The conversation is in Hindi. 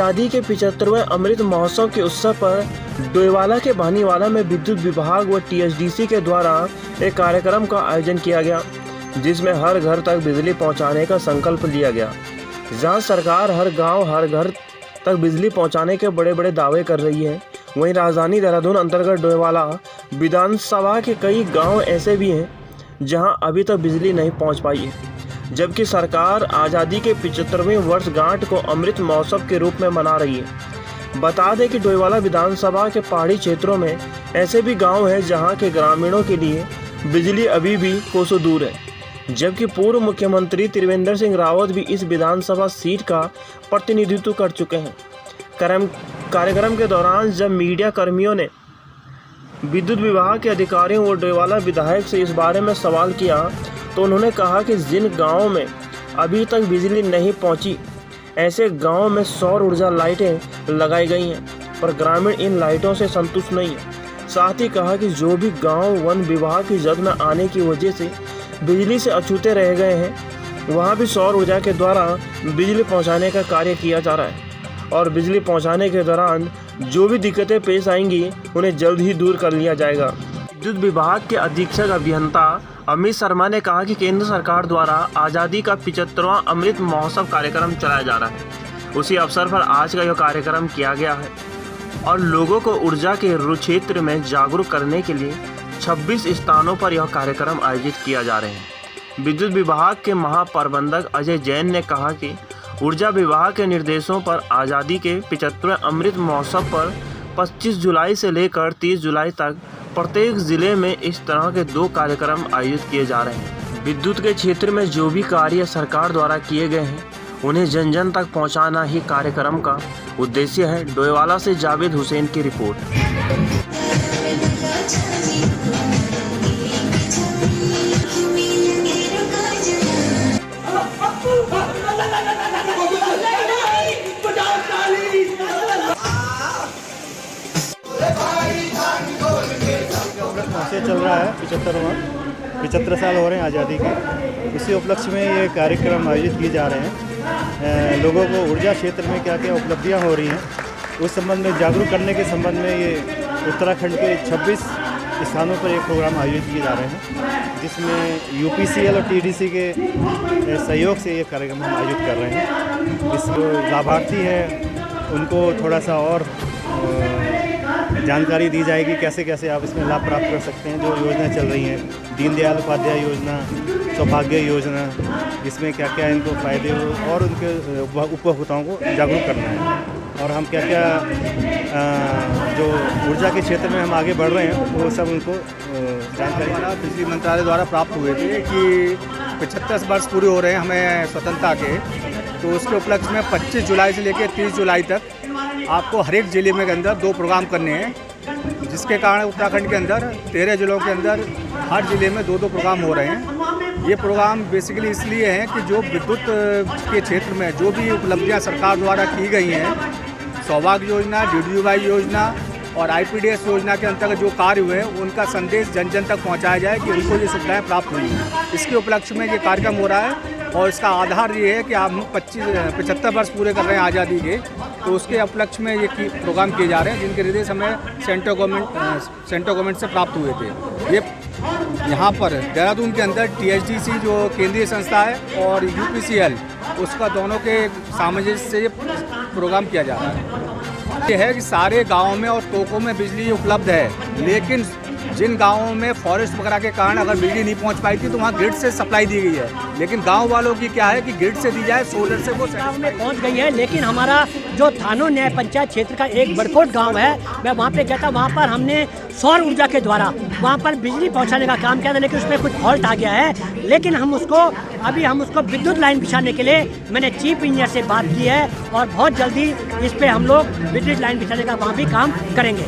आज़ादी के 75वें अमृत महोत्सव के उत्सव पर डोईवाला के भानीवाला में विद्युत विभाग व टीएचडीसी के द्वारा एक कार्यक्रम का आयोजन किया गया, जिसमें हर घर तक बिजली पहुंचाने का संकल्प लिया गया। जहां सरकार हर गांव हर घर तक बिजली पहुंचाने के बड़े बड़े दावे कर रही है, वहीं राजधानी देहरादून अंतर्गत डोईवाला विधानसभा के कई गाँव ऐसे भी हैं जहाँ अभी तक बिजली नहीं पहुँच पाई है, जबकि सरकार आज़ादी के 75वें वर्षगांठ को अमृत महोत्सव के रूप में मना रही है। बता दें कि डोईवाला विधानसभा के पहाड़ी क्षेत्रों में ऐसे भी गांव हैं जहां के ग्रामीणों के लिए बिजली अभी भी कोसों दूर है, जबकि पूर्व मुख्यमंत्री त्रिवेंद्र सिंह रावत भी इस विधानसभा सीट का प्रतिनिधित्व कर चुके हैं। कार्यक्रम के दौरान जब मीडिया कर्मियों ने विद्युत विभाग के अधिकारियों व डोईवाला विधायक से इस बारे में सवाल किया तो उन्होंने कहा कि जिन गांवों में अभी तक बिजली नहीं पहुंची, ऐसे गांवों में सौर ऊर्जा लाइटें लगाई गई हैं, पर ग्रामीण इन लाइटों से संतुष्ट नहीं है। साथ ही कहा कि जो भी गांव वन विभाग की जद में आने की वजह से बिजली से अछूते रह गए हैं, वहां भी सौर ऊर्जा के द्वारा बिजली पहुँचाने का कार्य किया जा रहा है और बिजली पहुँचाने के दौरान जो भी दिक्कतें पेश आएंगी उन्हें जल्द ही दूर कर लिया जाएगा। विद्युत विभाग के अधीक्षक अभियंता अमित शर्मा ने कहा कि केंद्र सरकार द्वारा आज़ादी का 75वां अमृत महोत्सव कार्यक्रम चलाया जा रहा है। उसी अवसर पर आज का यह कार्यक्रम किया गया है और लोगों को ऊर्जा के क्षेत्र में जागरूक करने के लिए 26 स्थानों पर यह कार्यक्रम आयोजित किया जा रहे हैं। विद्युत विभाग के महाप्रबंधक अजय जैन ने कहा कि ऊर्जा विभाग के निर्देशों पर आज़ादी के 75वें अमृत महोत्सव पर 25 जुलाई से लेकर 30 जुलाई तक प्रत्येक जिले में इस तरह के 2 कार्यक्रम आयोजित किए जा रहे हैं। विद्युत के क्षेत्र में जो भी कार्य सरकार द्वारा किए गए हैं उन्हें जन जन तक पहुंचाना ही कार्यक्रम का उद्देश्य है। डोईवाला से जावेद हुसैन की रिपोर्ट। चल रहा है 75 साल हो रहे हैं आज़ादी के। इसी उपलक्ष्य में ये कार्यक्रम आयोजित किए जा रहे हैं। लोगों को ऊर्जा क्षेत्र में क्या क्या उपलब्धियां हो रही हैं उस संबंध में जागरूक करने के संबंध में ये उत्तराखंड के 26 स्थानों पर एक प्रोग्राम आयोजित किए जा रहे हैं, जिसमें यूपीसीएल और टीडीसी के सहयोग से ये कार्यक्रम हम आयोजित कर रहे हैं। इस लाभार्थी हैं उनको थोड़ा सा और जानकारी दी जाएगी कैसे कैसे आप इसमें लाभ प्राप्त कर सकते हैं। जो योजनाएं चल रही हैं, दीनदयाल उपाध्याय योजना, सौभाग्य योजना, इसमें क्या क्या इनको फ़ायदे हो और उनके उपभोक्ताओं को जागरूक करना है। और हम क्या क्या जो ऊर्जा के क्षेत्र में हम आगे बढ़ रहे हैं वो सब उनको जानकारी बिजली मंत्रालय द्वारा प्राप्त हुए थे कि 75 वर्ष पूरे हो रहे हैं हमें स्वतंत्रता के। तो उसके उपलक्ष्य में 25 जुलाई से लेकर 30 जुलाई तक आपको हर एक ज़िले में के अंदर 2 प्रोग्राम करने हैं, जिसके कारण उत्तराखंड के अंदर 13 ज़िलों के अंदर हर ज़िले में 2-2 प्रोग्राम हो रहे हैं। ये प्रोग्राम बेसिकली इसलिए हैं कि जो विद्युत के क्षेत्र में जो भी उपलब्धियां सरकार द्वारा की गई हैं, सौभाग्य योजना, DDUY योजना और IPDS योजना के अंतर्गत जो कार्य हुए हैं उनका संदेश जन जन तक पहुँचाया जाए कि उनको ये सुविधाएँ प्राप्त हुई हैं। इसके उपलक्ष्य में ये कार्यक्रम हो रहा है और इसका आधार ये है कि हम 75 वर्ष पूरे कर रहे हैं आज़ादी के, तो उसके उपलक्ष्य में ये प्रोग्राम किए जा रहे हैं, जिनके निर्देश हमें सेंट्रल गवर्नमेंट से प्राप्त हुए थे। ये यहाँ पर देहरादून के अंदर THDC जो केंद्रीय संस्था है और UPCL, उसका दोनों के सामंजस्य से ये प्रोग्राम किया जा रहा है। ये है कि सारे गाँव में और तोकों में बिजली उपलब्ध है, लेकिन जिन गाँवों में फॉरेस्ट वगैरह के कारण अगर बिजली नहीं पहुँच पाई थी तो वहाँ ग्रिड से सप्लाई दी गई है। लेकिन गांव वालों की क्या है कि ग्रिड से दी जाए, सोलर से वो गाँव में पहुँच गई है। लेकिन हमारा जो थानो न्याय पंचायत क्षेत्र का एक बड़कोट गांव है, मैं वहाँ पे गया था। वहाँ पर हमने सौर ऊर्जा के द्वारा वहाँ पर बिजली पहुँचाने का काम किया था, लेकिन उसमें कुछ फॉल्ट आ गया है। लेकिन हम उसको विद्युत लाइन बिछाने के लिए मैंने चीफ इंजीनियर से बात की है और बहुत जल्दी इस पर हम लोग विद्युत लाइन बिछाने का वहाँ भी काम करेंगे।